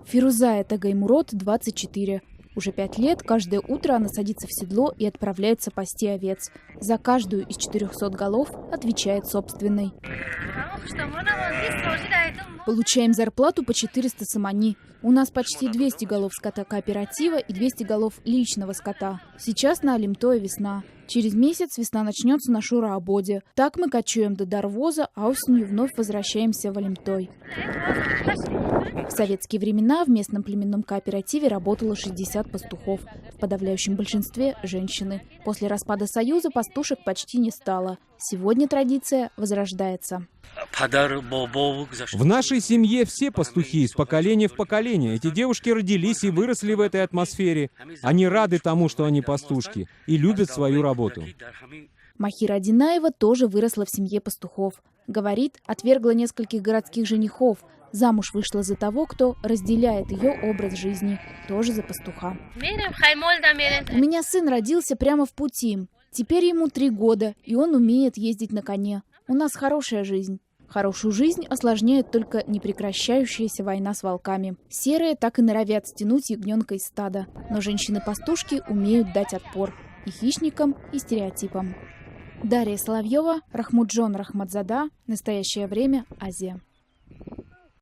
Фирузая Тагаймурод, 24. Уже 5 лет каждое утро она садится в седло и отправляется пасти овец. За каждую из 400 голов отвечает собственной. Получаем зарплату по 400 самани. У нас почти 200 голов скота кооператива и 200 голов личного скота. Сейчас на Алимтое весна. Через месяц весна начнется на Шура-Абоде. Так мы кочуем до Дарвоза, а осенью вновь возвращаемся в Алимтой. В советские времена в местном племенном кооперативе работало 60 пастухов. В подавляющем большинстве – женщины. После распада Союза пастушек почти не стало. Сегодня традиция возрождается. В нашей семье все пастухи из поколения в поколение. Эти девушки родились и выросли в этой атмосфере. Они рады тому, что они пастушки, и любят свою работу. Махира Динаева тоже выросла в семье пастухов. Говорит, отвергла нескольких городских женихов. Замуж вышла за того, кто разделяет ее образ жизни. Тоже за пастуха. У меня сын родился прямо в пути. Теперь ему 3 года, и он умеет ездить на коне. У нас хорошая жизнь. Хорошую жизнь осложняет только непрекращающаяся война с волками. Серые так и норовят стянуть ягненка из стада. Но женщины-пастушки умеют дать отпор и хищникам, и стереотипам. Дарья Соловьева, Рахмуджон Рахматзада. Настоящее время. Азия.